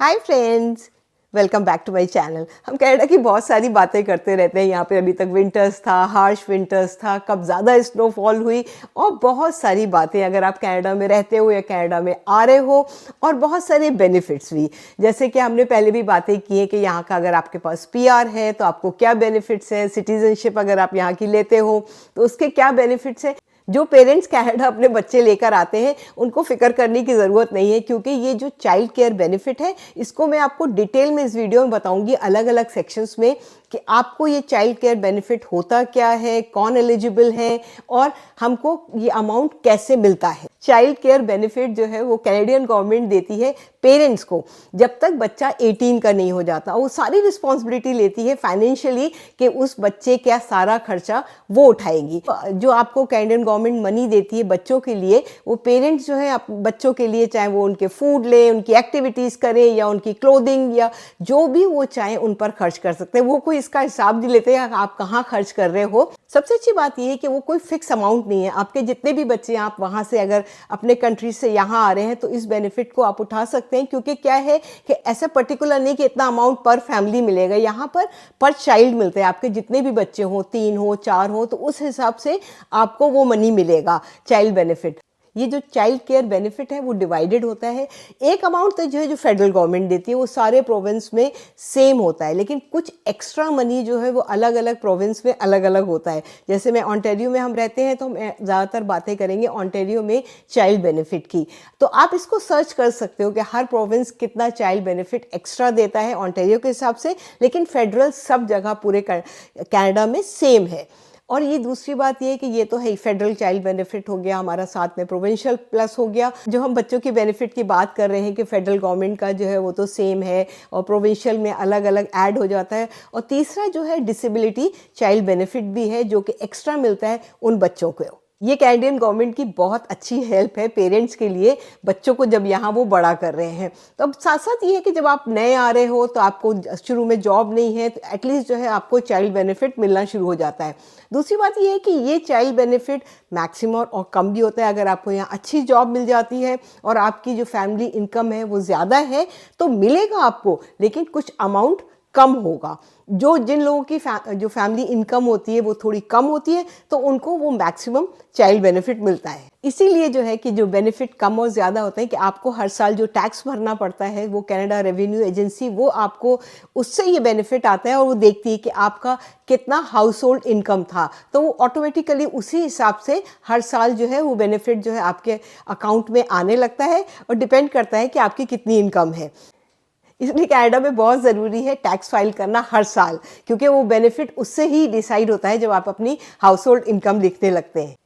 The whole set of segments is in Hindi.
Hi friends, welcome back to my channel. हम कनाडा की बहुत सारी बातें करते रहते हैं। यहाँ पे अभी तक विंटर्स था, हार्श विंटर्स था, कब ज़्यादा स्नोफॉल हुई और बहुत सारी बातें अगर आप कनाडा में रहते हो या कनाडा में आ रहे हो, और बहुत सारे बेनिफिट्स भी। जैसे कि हमने पहले भी बातें की हैं कि यहाँ का अगर आपके पास पीआर है तो आपको क्या बेनिफिट्स हैं, सिटीजनशिप अगर आप यहाँ की लेते हो तो उसके क्या बेनिफिट्स हैं। जो पेरेंट्स कनाडा अपने बच्चे लेकर आते हैं उनको फिक्र करने की ज़रूरत नहीं है, क्योंकि ये जो चाइल्ड केयर बेनिफिट है इसको मैं आपको डिटेल में इस वीडियो में बताऊंगी अलग अलग सेक्शंस में कि आपको ये चाइल्ड केयर बेनिफिट होता क्या है, कौन एलिजिबल है और हमको ये अमाउंट कैसे मिलता है। चाइल्ड केयर बेनिफिट जो है वो कैनेडियन गवर्नमेंट देती है पेरेंट्स को जब तक बच्चा 18 का नहीं हो जाता। वो सारी रिस्पॉन्सिबिलिटी लेती है फाइनेंशियली कि उस बच्चे का सारा खर्चा वो उठाएगी। जो आपको कैनेडियन गवर्नमेंट मनी देती है बच्चों के लिए, वो पेरेंट्स जो है बच्चों के लिए चाहे वो उनके फूड लें, उनकी एक्टिविटीज़ करें या उनकी क्लोथिंग या जो भी वो चाहें उन पर खर्च कर सकते हैं। वो कोई इसका हिसाब नहीं लेते हैं आप कहाँ खर्च कर रहे हो। सबसे अच्छी बात यह है कि वो कोई फिक्स अमाउंट नहीं है। आपके जितने भी बच्चे आप वहाँ से अगर अपने कंट्री से यहाँ आ रहे हैं तो इस बेनिफिट को आप उठा सकते हैं, क्योंकि क्या है कि ऐसा पर्टिकुलर नहीं कि इतना अमाउंट पर फैमिली मिलेगा। यहाँ पर चाइल्ड मिलते हैं। आपके जितने भी बच्चे हो, 3 हो 4 हो, तो उस हिसाब से आपको वो मनी मिलेगा चाइल्ड बेनिफिट। ये जो चाइल्ड केयर बेनिफिट है वो डिवाइडेड होता है। एक अमाउंट तो जो है जो फेडरल गवर्नमेंट देती है वो सारे प्रोविंस में सेम होता है, लेकिन कुछ एक्स्ट्रा मनी जो है वो अलग अलग प्रोविंस में अलग अलग होता है। जैसे मैं ओंटारियो में हम रहते हैं तो हम ज़्यादातर बातें करेंगे ओंटारियो में चाइल्ड बेनिफिट की। तो आप इसको सर्च कर सकते हो कि हर प्रोविंस कितना चाइल्ड बेनिफिट एक्स्ट्रा देता है ओंटारियो के हिसाब से, लेकिन फेडरल सब जगह पूरे कनाडा में सेम है। और ये दूसरी बात ये है कि ये तो है फेडरल चाइल्ड बेनिफिट हो गया हमारा, साथ में प्रोविंशियल प्लस हो गया। जो हम बच्चों की बेनिफिट की बात कर रहे हैं कि फेडरल गवर्नमेंट का जो है वो तो सेम है और प्रोविंशियल में अलग अलग ऐड हो जाता है। और तीसरा जो है डिसेबिलिटी चाइल्ड बेनिफिट भी है जो कि एक्स्ट्रा मिलता है उन बच्चों को। ये कैनेडियन गवर्नमेंट की बहुत अच्छी हेल्प है पेरेंट्स के लिए बच्चों को जब यहाँ वो बड़ा कर रहे हैं। तो अब साथ साथ ये है कि जब आप नए आ रहे हो तो आपको शुरू में जॉब नहीं है तो एटलीस्ट जो है आपको चाइल्ड बेनिफिट मिलना शुरू हो जाता है। दूसरी बात ये है कि ये चाइल्ड बेनिफिट मैक्सिमम और कम भी होता है। अगर आपको यहाँ अच्छी जॉब मिल जाती है और आपकी जो फैमिली इनकम है वो ज़्यादा है तो मिलेगा आपको, लेकिन कुछ अमाउंट कम होगा। जिन लोगों की जो फैमिली इनकम होती है वो थोड़ी कम होती है तो उनको वो मैक्सिमम चाइल्ड बेनिफिट मिलता है। इसीलिए जो है कि जो बेनिफिट कम और ज़्यादा होते हैं कि आपको हर साल जो टैक्स भरना पड़ता है वो कनाडा रेवेन्यू एजेंसी वो आपको उससे ये बेनिफिट आता है और वो देखती है कि आपका कितना हाउस होल्ड इनकम था, तो वो ऑटोमेटिकली उसी हिसाब से हर साल जो है वो बेनिफिट जो है आपके अकाउंट में आने लगता है और डिपेंड करता है कि आपकी कितनी इनकम है। इसलिए कनाडा में बहुत ज़रूरी है टैक्स फाइल करना हर साल, क्योंकि वो बेनिफिट उससे ही डिसाइड होता है जब आप अपनी हाउस होल्ड इनकम लिखने लगते हैं।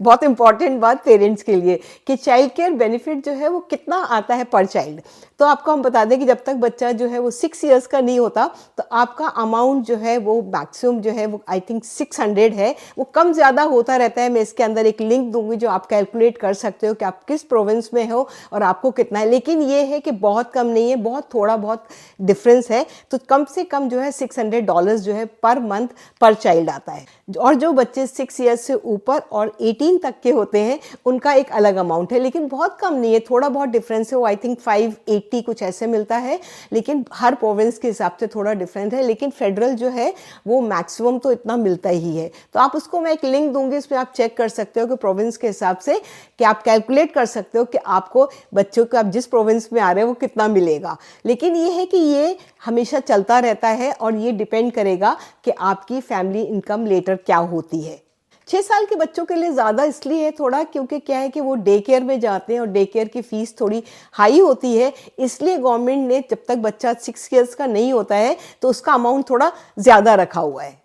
बहुत इंपॉर्टेंट बात पेरेंट्स के लिए कि चाइल्ड केयर बेनिफिट जो है वो कितना आता है पर चाइल्ड। तो आपको हम बता दें कि जब तक बच्चा जो है वो 6 इयर्स का नहीं होता तो आपका अमाउंट जो है वो मैक्सिमम जो है वो आई थिंक 600 है। वो कम ज़्यादा होता रहता है। मैं इसके अंदर एक लिंक दूंगी जो आप कैलकुलेट कर सकते हो कि आप किस प्रोविंस में हो और आपको कितना है। लेकिन ये है कि बहुत कम नहीं है, बहुत थोड़ा बहुत डिफरेंस है। तो कम से कम जो है $600 जो है पर मंथ पर चाइल्ड आता है। और जो बच्चे 6 इयर्स से ऊपर और 18 तक के होते हैं उनका एक अलग अमाउंट है, लेकिन बहुत कम नहीं है, थोड़ा बहुत डिफरेंस है। वो आई थिंक 580 कुछ ऐसे मिलता है, लेकिन हर प्रोविंस के हिसाब से थोड़ा डिफरेंट है। लेकिन फेडरल जो है वो मैक्सिमम तो इतना मिलता ही है। तो आप उसको मैं एक लिंक दूंगी, इसमें आप चेक कर सकते हो कि प्रोविंस के हिसाब से कि आप कैलकुलेट कर सकते हो कि आपको बच्चों को आप जिस प्रोविंस में आ रहे हो वो कितना मिलेगा। लेकिन ये है कि ये हमेशा चलता रहता है और ये डिपेंड करेगा कि आपकी फैमिली इनकम लेटर क्या होती है। 6 साल के बच्चों के लिए ज़्यादा इसलिए है थोड़ा, क्योंकि क्या है कि वो डे केयर में जाते हैं और डे केयर की फ़ीस थोड़ी हाई होती है। इसलिए गवर्नमेंट ने जब तक बच्चा 6 इयर्स का नहीं होता है तो उसका अमाउंट थोड़ा ज़्यादा रखा हुआ है।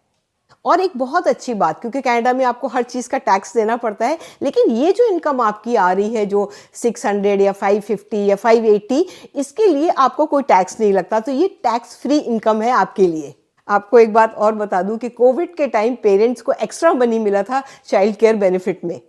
और एक बहुत अच्छी बात, क्योंकि कनाडा में आपको हर चीज़ का टैक्स देना पड़ता है, लेकिन ये जो इनकम आपकी आ रही है जो 600 या 550 या 580, इसके लिए आपको कोई टैक्स नहीं लगता। तो ये टैक्स फ्री इनकम है आपके लिए। आपको एक बात और बता दूं कि कोविड के टाइम पेरेंट्स को एक्स्ट्रा मनी मिला था चाइल्ड केयर बेनिफिट में।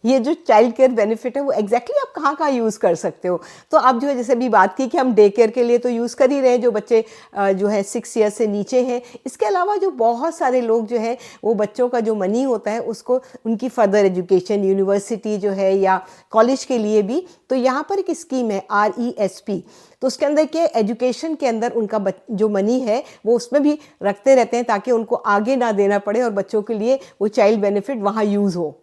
ये जो चाइल्ड केयर बेनिफिट है वो एग्जैक्टली आप कहाँ कहाँ यूज़ कर सकते हो। तो आप जो है जैसे भी बात की कि हम डे केयर के लिए तो यूज़ कर ही रहे हैं जो बच्चे जो है 6 ईयर्स से नीचे हैं। इसके अलावा जो बहुत सारे लोग जो है वो बच्चों का जो मनी होता है उसको उनकी फर्दर एजुकेशन, यूनिवर्सिटी जो है या कॉलेज के लिए भी, तो यहाँ पर एक स्कीम है RESP। तो उसके अंदर क्या एजुकेशन के अंदर उनका जो मनी है वो उसमें भी रखते रहते हैं ताकि उनको आगे ना देना पड़े और बच्चों के लिए वो चाइल्ड बेनिफिट वहाँ यूज़ हो।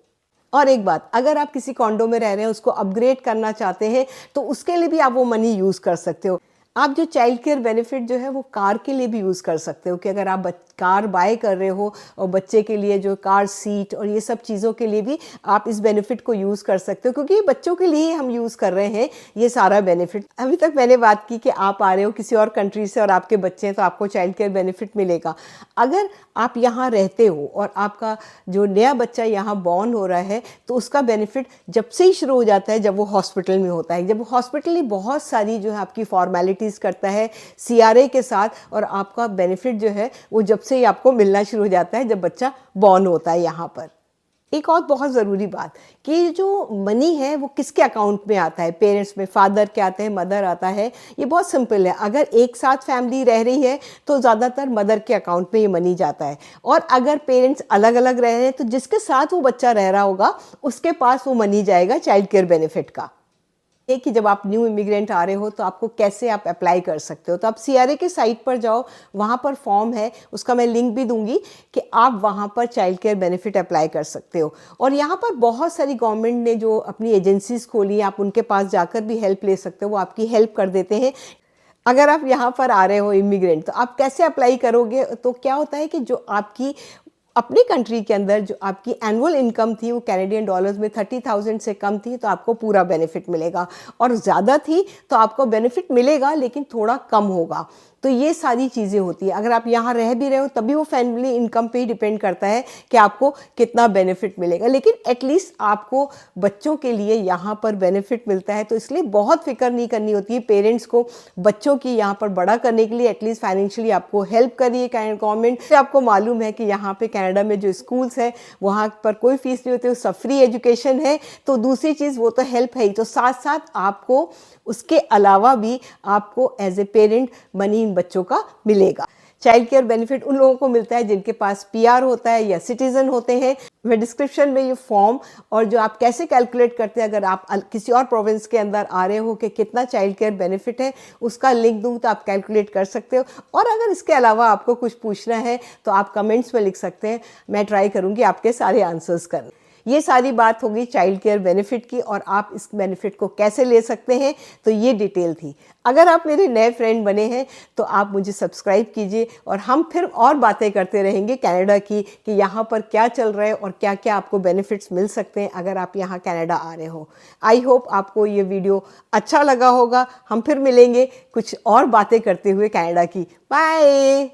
और एक बात, अगर आप किसी कॉन्डो में रह रहे हैं, उसको अपग्रेड करना चाहते हैं, तो उसके लिए भी आप वो मनी यूज़ कर सकते हो। आप जो चाइल्ड केयर बेनिफिट जो है वो कार के लिए भी यूज़ कर सकते हो कि अगर आप कार बाय कर रहे हो और बच्चे के लिए जो कार सीट और ये सब चीज़ों के लिए भी आप इस बेनिफिट को यूज़ कर सकते हो, क्योंकि ये बच्चों के लिए हम यूज़ कर रहे हैं ये सारा बेनिफिट। अभी तक मैंने बात की कि आप आ रहे हो किसी और कंट्री से और आपके बच्चे हैं तो आपको चाइल्ड केयर बेनिफिट मिलेगा। अगर आप यहाँ रहते हो और आपका जो नया बच्चा यहाँ बॉर्न हो रहा है तो उसका बेनिफिट जब से ही शुरू हो जाता है जब वो हॉस्पिटल में होता है। जब वो हॉस्पिटल में बहुत सारी जो है आपकी फॉर्मेलिटीज़ करता है CRA के साथ, और आपका बेनिफिट जो है वो जब से ही आपको मिलना शुरू हो जाता है जब बच्चा बॉर्न होता है यहाँ पर। एक और बहुत ज़रूरी बात कि जो मनी है वो किसके अकाउंट में आता है, पेरेंट्स में, फादर के आते हैं, मदर आता है। ये बहुत सिंपल है। अगर एक साथ फैमिली रह रही है तो ज़्यादातर मदर के अकाउंट में ये मनी जाता है, और अगर पेरेंट्स अलग अलग रह रहे हैं तो जिसके साथ वो बच्चा रह रहा होगा उसके पास वो मनी जाएगा चाइल्ड केयर बेनिफिट का। कि जब आप न्यू इमिग्रेंट आ रहे हो तो आपको कैसे आप अप्लाई कर सकते हो, तो आप CRA के साइट पर जाओ, वहाँ पर फॉर्म है, उसका मैं लिंक भी दूंगी कि आप वहाँ पर चाइल्ड केयर बेनिफिट अप्लाई कर सकते हो। और यहाँ पर बहुत सारी गवर्नमेंट ने जो अपनी एजेंसीज खोली हैं, आप उनके पास जाकर भी हेल्प ले सकते हो, वो आपकी हेल्प कर देते हैं। अगर आप यहाँ पर आ रहे हो इमिग्रेंट तो आप कैसे अप्लाई करोगे, तो क्या होता है कि जो आपकी अपनी कंट्री के अंदर जो आपकी एनुअल इनकम थी वो कैनेडियन डॉलर्स में 30,000 से कम थी तो आपको पूरा बेनिफिट मिलेगा, और ज़्यादा थी तो आपको बेनिफिट मिलेगा लेकिन थोड़ा कम होगा। तो ये सारी चीज़ें होती है। अगर आप यहाँ रह भी रहे हो तभी वो फैमिली इनकम पे ही डिपेंड करता है कि आपको कितना बेनिफिट मिलेगा, लेकिन एटलीस्ट आपको बच्चों के लिए यहाँ पर बेनिफिट मिलता है, तो इसलिए बहुत फिक्र नहीं करनी होती है पेरेंट्स को बच्चों की यहाँ पर बड़ा करने के लिए। एटलीस्ट फाइनेंशियली आपको हेल्प करिए गवर्नमेंट से। आपको मालूम है कि यहाँ पे कनाडा में जो स्कूल्स है वहाँ पर कोई फीस नहीं होती, वो सब फ्री एजुकेशन है। तो दूसरी चीज़ वो तो हेल्प है ही, तो साथ साथ आपको उसके अलावा भी आपको एज ए पेरेंट मनी इन बच्चों का मिलेगा। चाइल्ड केयर बेनिफिट उन लोगों को मिलता है जिनके पास PR होता है या सिटीजन होते हैं। मैं डिस्क्रिप्शन में ये फॉर्म और जो आप कैसे कैलकुलेट करते हैं अगर आप किसी और प्रोविंस के अंदर आ रहे हो कि कितना चाइल्ड केयर बेनिफिट है उसका लिंक दूँ तो आप कैलकुलेट कर सकते हो। और अगर इसके अलावा आपको कुछ पूछना है तो आप कमेंट्स में लिख सकते हैं, मैं ट्राई करूँगी आपके सारे आंसर्स करने। ये सारी बात होगी चाइल्ड केयर बेनिफिट की और आप इस बेनिफिट को कैसे ले सकते हैं, तो ये डिटेल थी। अगर आप मेरे नए फ्रेंड बने हैं तो आप मुझे सब्सक्राइब कीजिए और हम फिर और बातें करते रहेंगे कनाडा की कि यहाँ पर क्या चल रहा है और क्या क्या आपको बेनिफिट्स मिल सकते हैं अगर आप यहाँ कनाडा आ रहे हो। आई होप आपको ये वीडियो अच्छा लगा होगा। हम फिर मिलेंगे कुछ और बातें करते हुए कनाडा की। बाय।